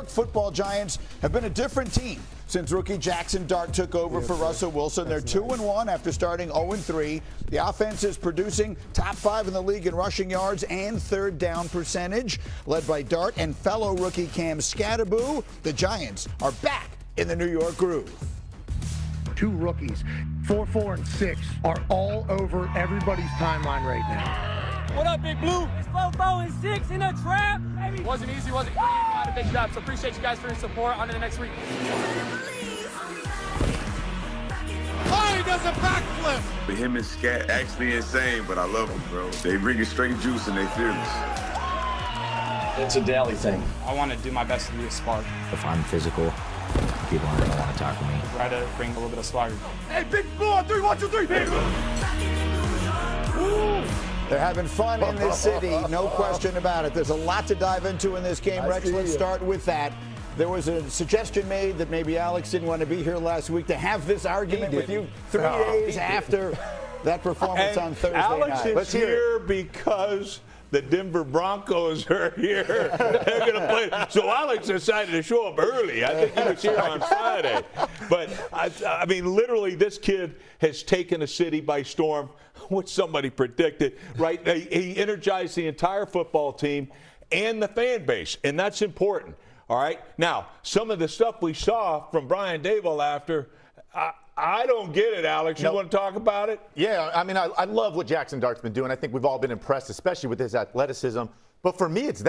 York Football Giants have been a different team since rookie Jaxson Dart took over for Russell Wilson. They're 2-1 after starting 0-3. The offense is producing top 5 in the league in rushing yards and third down percentage. Led by Dart and fellow rookie Cam Scatterboo, the Giants are back in the New York groove. 2 rookies, 4, 4, and 6, are all over everybody's timeline right now. What up, Big Blue? It's 4, 4, and 6 in a trap, baby. Wasn't easy, wasn't easy. You had a big job, so appreciate you guys for your support. On to the next week. Oh, he does a backflip. But him and Scat actually insane, but I love them, bro. They bring you straight juice and they fearless. It's a daily thing. I want to do my best to be a spark. If I'm physical, people aren't going to want to talk to me. Try to bring a little bit of swagger. Hey, Big Blue on 3, 1, 2, 3, baby. They're having fun in this city, no question about it. There's a lot to dive into in this game. Rex, let's start with that. There was a suggestion made that maybe Alex didn't want to be here last week to have this argument with you 3 days after that performance on Thursday Alex night. is here because the Denver Broncos are here. They're going to play. So Alex decided to show up early. I think he was here on Friday. But, I mean, literally, this kid has taken a city by storm, which somebody predicted, right? He energized the entire football team and the fan base, and that's important, all right? Now, some of the stuff we saw from Brian Daboll after, I don't get it, Alex. You want to talk about it? Yeah, I mean, I love what Jaxson Dart's been doing. I think we've all been impressed, especially with his athleticism. But for me, it's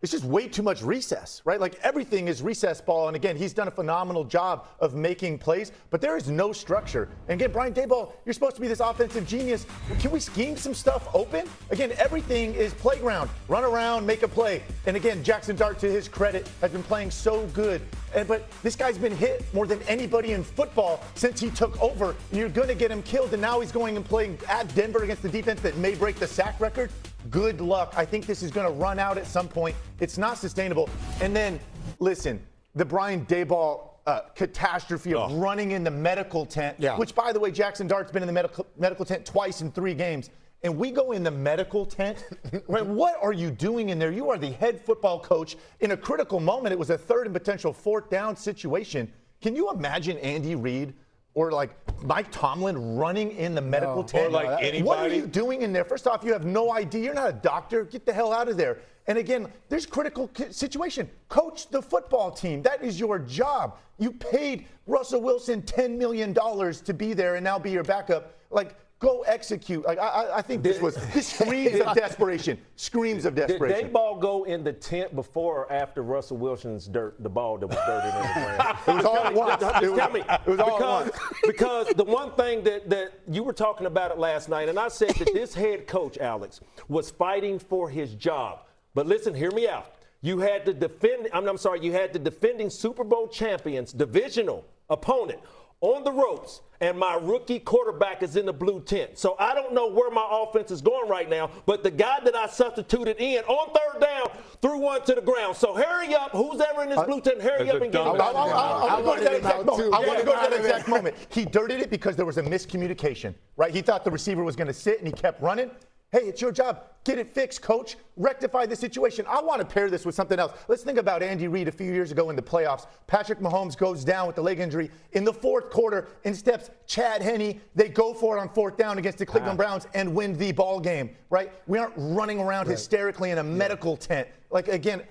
just way too much recess, right? Like everything is recess ball. And again, he's done a phenomenal job of making plays, but there is no structure. And again, Brian Daboll, you're supposed to be this offensive genius. Can we scheme some stuff open? Again, everything is playground. Run around, make a play. And again, Jaxson Dart, to his credit, has been playing so good. But this guy's been hit more than anybody in football since he took over. And you're going to get him killed. And now he's going and playing at Denver against the defense that may break the sack record. Good luck. I think this is going to run out at some point. It's not sustainable. And then, listen, the Brian Daboll catastrophe of running in the medical tent, which, by the way, Jaxson Dart's been in the medical tent twice in 3 games. And we go in the medical tent. Right? What are you doing in there? You are the head football coach. In a critical moment, it was a 3rd and potential 4th down situation. Can you imagine Andy Reid or like Mike Tomlin running in the medical tent? Or like anybody. What are you doing in there? First off, you have no idea. You're not a doctor. Get the hell out of there. And again, there's critical situation. Coach the football team. That is your job. You paid Russell Wilson $10 million to be there and now be your backup. Like, go execute. Like I think this screams of desperation. Screams of desperation. Did Daboll go in the tent before or after Russell Wilson's the ball that was dirty in the ground? It was all at once. Tell me. It was all at once. Because the one thing that you were talking about it last night, and I said that this head coach, Alex, was fighting for his job. But listen, hear me out. You had the defending Super Bowl champions, divisional opponent, on the ropes, and my rookie quarterback is in the blue tent. So I don't know where my offense is going right now, but the guy that I substituted in on 3rd down threw one to the ground. So hurry up. Who's ever in this blue tent, hurry up and get him. I want to go to that exact moment. He dirtied it because there was a miscommunication, right? He thought the receiver was going to sit, and he kept running. Hey, it's your job. Get it fixed, coach. Rectify the situation. I want to pair this with something else. Let's think about Andy Reid a few years ago in the playoffs. Patrick Mahomes goes down with the leg injury. In the 4th quarter, in steps Chad Henne. They go for it on 4th down against the Cleveland Browns and win the ball game, right? We aren't running around hysterically in a medical tent. Like, again,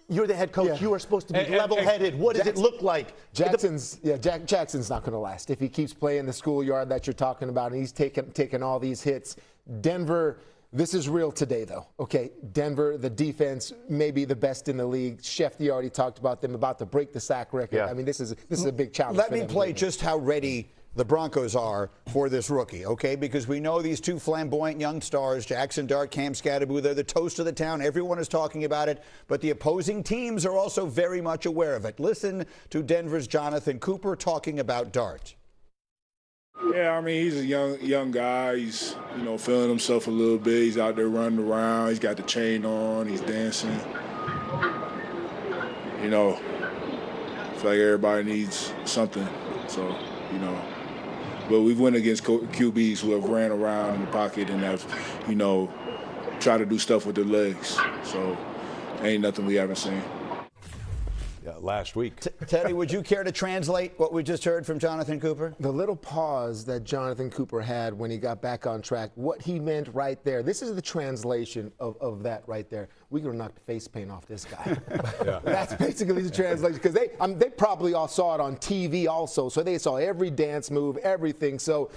you're the head coach. You are supposed to be level-headed. What does it look like? Jackson's not going to last. If he keeps playing the schoolyard that you're talking about and he's taking all these hits. Denver, this is real today, though. Okay, Denver, the defense may be the best in the league. Shefty already talked about them about to break the sack record. I mean, this is a big challenge. Let me play just how ready the Broncos are for this rookie, okay? Because we know these 2 flamboyant young stars, Jaxson Dart, Cam Scatterboo, they're the toast of the town. Everyone is talking about it, but the opposing teams are also very much aware of it. Listen to Denver's Jonathan Cooper talking about Dart. Yeah, I mean, he's a young guy. He's, feeling himself a little bit. He's out there running around. He's got the chain on. He's dancing. I feel like everybody needs something. So, but we've went against QBs who have ran around in the pocket and have, tried to do stuff with their legs. So ain't nothing we haven't seen. Yeah. last week. Teddy, would you care to translate what we just heard from Jonathan Cooper? The little pause that Jonathan Cooper had when he got back on track, what he meant right there. This is the translation of that right there. We're going to knock the face paint off this guy. Yeah. That's basically the translation, because they probably all saw it on TV also, so they saw every dance move, everything. So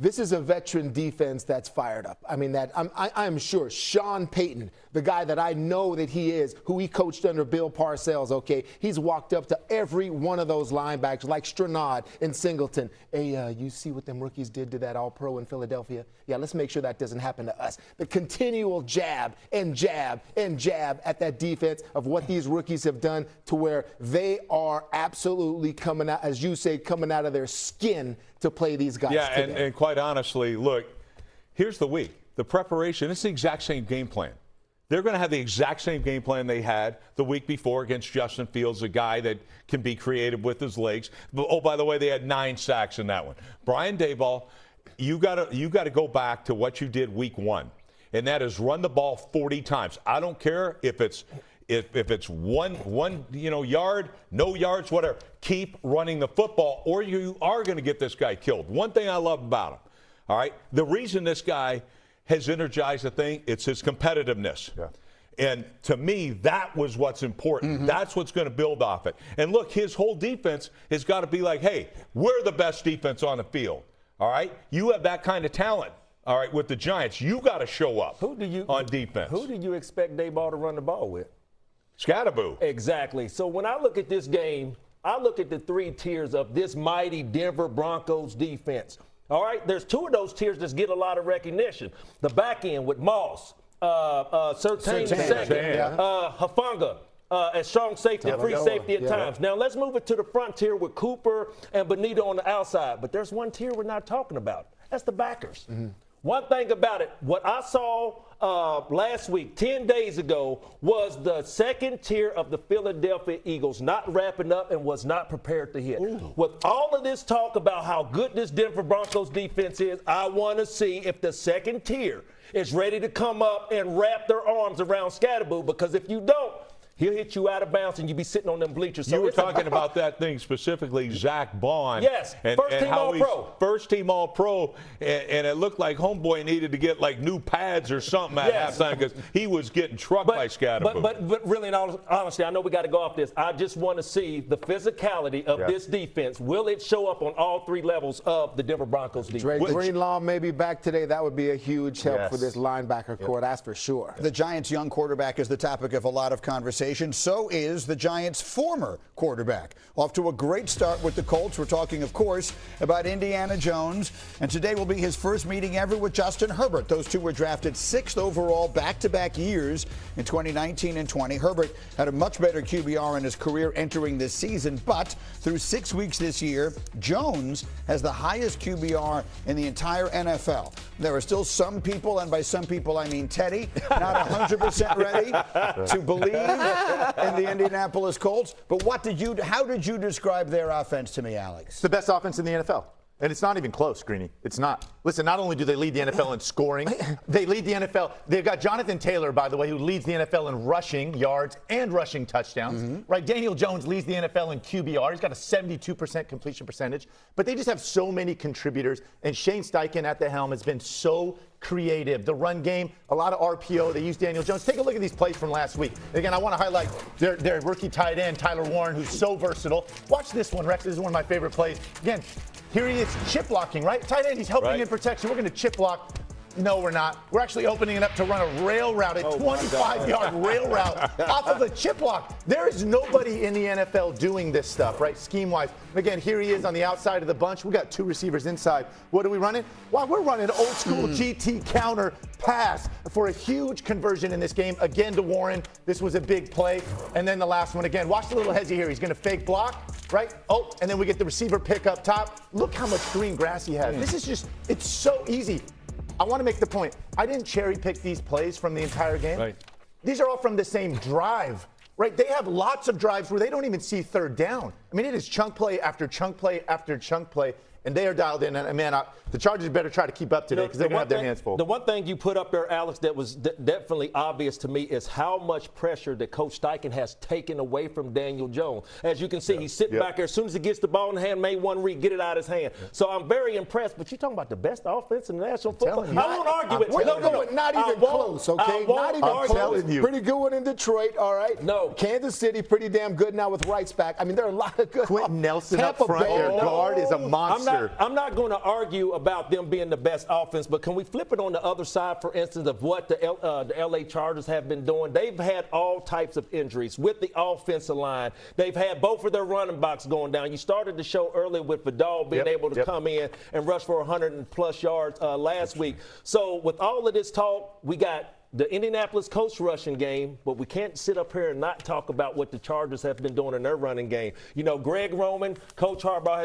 this is a veteran defense that's fired up. I mean, I'm sure Sean Payton, the guy that I know that he is, who he coached under Bill Parcells, okay, he's walked up to every one of those linebackers, like Stranad and Singleton. Hey, you see what them rookies did to that All-Pro in Philadelphia? Yeah, let's make sure that doesn't happen to us. The continual jab and jab and jab at that defense of what these rookies have done, to where they are absolutely coming out, as you say, coming out of their skin to play these guys today. And quite honestly, look, here's the week. The preparation, it's the exact same game plan. They're going to have the exact same game plan they had the week before against Justin Fields, a guy that can be creative with his legs. Oh, by the way, they had 9 sacks in that one. Brian Daboll, you got to go back to what you did week 1, and that is run the ball 40 times. I don't care if it's one yard, no yards, whatever. Keep running the football, or you are going to get this guy killed. One thing I love about him, all right, the reason this guy has energized the thing, it's his competitiveness. Yeah. And to me, that was what's important. Mm-hmm. That's what's going to build off it. And look, his whole defense has got to be like, hey, we're the best defense on the field. All right? You have that kind of talent. All right, with the Giants, you got to show up on defense. Who do you expect Daboll to run the ball with? Scatterboo. Exactly. So when I look at this game, I look at the 3 tiers of this mighty Denver Broncos defense. All right, there's 2 of those tiers that get a lot of recognition. The back end with Moss, Surtain second, Hufanga as strong safety and free safety at times. Now let's move it to the front tier with Cooper and Benito on the outside. But there's one tier we're not talking about. That's the backers. Mm-hmm. One thing about it, what I saw last week, 10 days ago, was the second tier of the Philadelphia Eagles not wrapping up and was not prepared to hit. Ooh. With all of this talk about how good this Denver Broncos defense is, I want to see if the second tier is ready to come up and wrap their arms around Scatterboo, because if you don't, he'll hit you out of bounds and you'll be sitting on them bleachers. So you were talking about that thing specifically, Zach Bond. Yes, first-team All-Pro. First-team All-Pro, and it looked like Homeboy needed to get, like, new pads or something at halftime, because he was getting trucked by Scatterboo. But really, in all honesty, I know we got to go off this. I just want to see the physicality of this defense. Will it show up on all 3 levels of the Denver Broncos defense? Dre Greenlaw may be back today. That would be a huge help for this linebacker core, that's for sure. The Giants' young quarterback is the topic of a lot of conversation. So is the Giants' former quarterback. Off to a great start with the Colts. We're talking, of course, about Indiana Jones. And today will be his first meeting ever with Justin Herbert. Those 2 were drafted 6th overall back-to-back years in 2019 and 20. Herbert had a much better QBR in his career entering this season, but through 6 weeks this year, Jones has the highest QBR in the entire NFL. There are still some people, and by some people I mean Teddy, not 100% ready to believe in the Indianapolis Colts. But how did you describe their offense to me, Alex? It's the best offense in the NFL. And it's not even close, Greeny. It's not. Listen, not only do they lead the NFL in scoring, they lead the NFL. They've got Jonathan Taylor, by the way, who leads the NFL in rushing yards and rushing touchdowns. Mm-hmm. Right? Daniel Jones leads the NFL in QBR. He's got a 72% completion percentage. But they just have so many contributors. And Shane Steichen at the helm has been so creative. The run game, a lot of RPO. They use Daniel Jones. Take a look at these plays from last week. Again, I want to highlight their rookie tight end, Tyler Warren, who's so versatile. Watch this one, Rex. This is one of my favorite plays. Again, here he is chip blocking, right? Tight end, he's helping in protection. We're going to chip block. No, we're not. We're actually opening it up to run a rail route, a 25-yard rail route off of a chip block. There is nobody in the NFL doing this stuff, right, scheme-wise. Again, here he is on the outside of the bunch. We got 2 receivers inside. What are we running? Well, we're running old-school GT counter pass for a huge conversion in this game. Again to Warren. This was a big play. And then the last one again. Watch the little hezzy here. He's going to fake block, right? Oh, and then we get the receiver pick up top. Look how much green grass he has. This is just, it's so easy. I want to make the point. I didn't cherry pick these plays from the entire game. Right. These are all from the same drive, right? They have lots of drives where they don't even see third down. I mean, it is chunk play after chunk play after chunk play. and they are dialed in. And, man, the Chargers better try to keep up today because they're going to have their hands full. The one thing you put up there, Alex, that was definitely obvious to me is how much pressure that Coach Steichen has taken away from Daniel Jones. As you can see, he's sitting back there. As soon as he gets the ball in the hand, made one read, get it out of his hand. So I'm very impressed. But you're talking about the best offense in the National Football. I won't argue it. No, not even close, okay? Not even close. Pretty good one in Detroit, all right? No. Kansas City, pretty damn good now with Wright's back. I mean, there are a lot of good. Quentin Nelson up front, their guard is a monster. I'm not going to argue about them being the best offense, but can we flip it on the other side, for instance, of what the L.A. Chargers have been doing? They've had all types of injuries with the offensive line. They've had both of their running backs going down. You started the show earlier with Vidal being able to come in and rush for 100+ yards last week. So with all of this talk, we got the Indianapolis Colts rushing game, but we can't sit up here and not talk about what the Chargers have been doing in their running game. You know, Greg Roman, Coach Harbaugh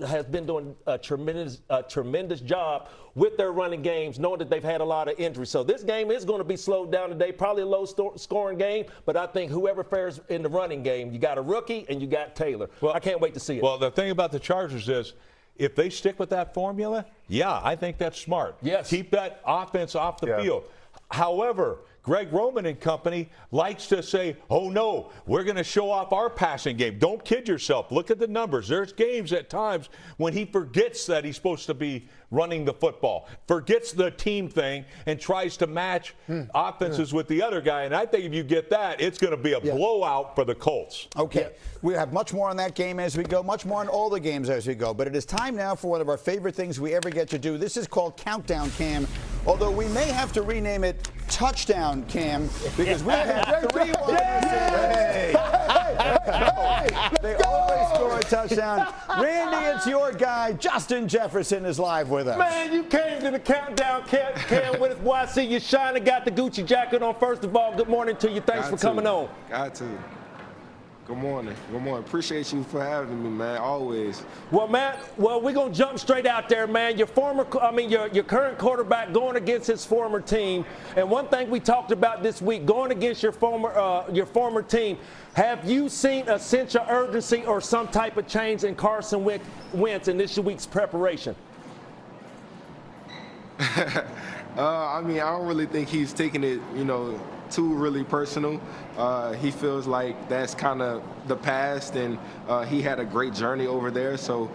has been doing a tremendous job with their running games, knowing that they've had a lot of injuries. So this game is going to be slowed down today, probably a low-scoring game, but I think whoever fares in the running game, you got a rookie and you got Taylor. Well, I can't wait to see it. Well, the thing about the Chargers is, if they stick with that formula, yeah, I think that's smart. Yes. Keep that offense off the field. However, Greg Roman and company likes to say, oh, no, we're going to show off our passing game. Don't kid yourself. Look at the numbers. There's games at times when he forgets that he's supposed to be running the football, forgets the team thing, and tries to match offenses with the other guy. And I think if you get that, it's going to be a blowout for the Colts. Okay. We have much more on that game as we go, much more on all the games as we go. But it is time now for one of our favorite things we ever get to do. This is called Countdown Cam, although we may have to rename it Touchdown Cam because we have 3 They always score a touchdown. Randy, it's your guy. Justin Jefferson is live with us. Man, you came to the Countdown Cam with us. Boy, I see you shining, got the Gucci jacket on. First of all, good morning to you. Thanks for coming on. Got to. Good morning. Good morning. Appreciate you for having me, man. Always. Well, man, we're going to jump straight out there, man. Your current quarterback going against his former team. And one thing we talked about this week, going against your former team, have you seen a sense of urgency or some type of change in Carson Wentz in this week's preparation? I mean, I don't really think he's taking it, too really personal. He feels like that's kind of the past, and he had a great journey over there. So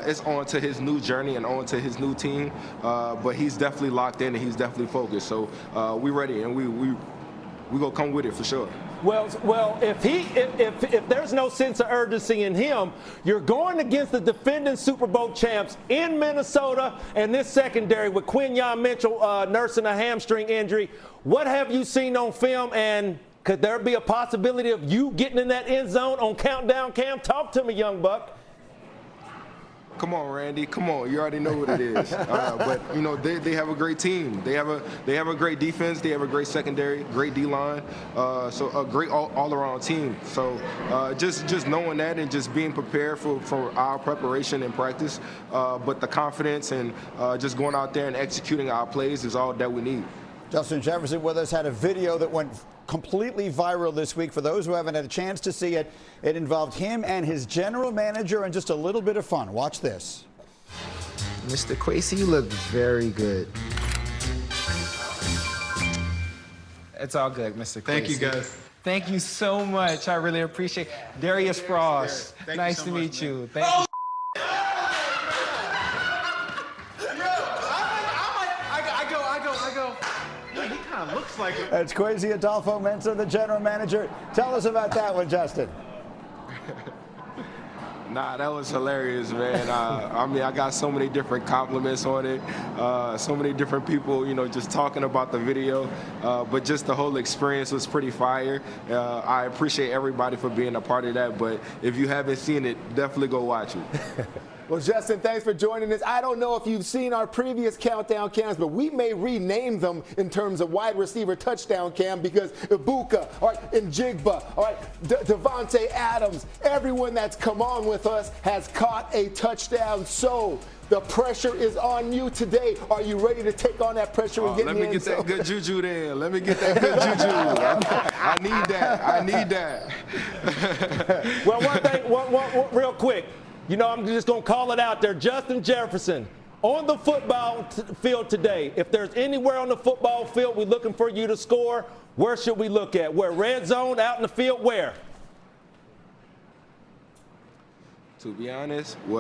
it's on to his new journey and on to his new team. But he's definitely locked in and he's definitely focused. So we're ready, and we gonna come with it for sure. Well, if there's no sense of urgency in him, you're going against the defending Super Bowl champs in Minnesota, and this secondary with Quinyon Mitchell nursing a hamstring injury. What have you seen on film, and could there be a possibility of you getting in that end zone on Countdown Cam? Talk to me, young buck. Come on, Randy. Come on. You already know what it is. But they have a great team. They have a great defense. They have a great secondary, great D-line. So a great all-around team. So just knowing that and just being prepared for our preparation and practice. But the confidence and just going out there and executing our plays is all that we need. Justin Jefferson with us had a video that went completely viral this week. For those who haven't had a chance to see it, it involved him and his general manager and just a little bit of fun. Watch this. Mr. Kwesi, you look very good. It's all good, Mr. Kwesi. Thank you, guys. Thank you so much. I really appreciate it. Darius Frost, nice to meet you. Thank you. Looks like it. That's Kwesi Adolfo-Mensah, the general manager. Tell us about that one, Justin. Nah, that was hilarious, man. I got so many different compliments on it. So many different people, just talking about the video. But just the whole experience was pretty fire. I appreciate everybody for being a part of that. But if you haven't seen it, definitely go watch it. Well, Justin, thanks for joining us. I don't know if you've seen our previous Countdown Cams, but we may rename them in terms of wide receiver touchdown cam because Ibuka, all right, and Jigba, all right, Devontae Adams, everyone that's come on with us has caught a touchdown. So the pressure is on you today. Are you ready to take on that pressure and get in the end zone? Let me get that good juju then. Let me get that good juju. I need that. I need that. Well, one thing, real quick. You know, I'm just going to call it out there. Justin Jefferson, on the football field today, if there's anywhere on the football field we're looking for you to score, where should we look at? Where? Red zone, out in the field, where? To be honest,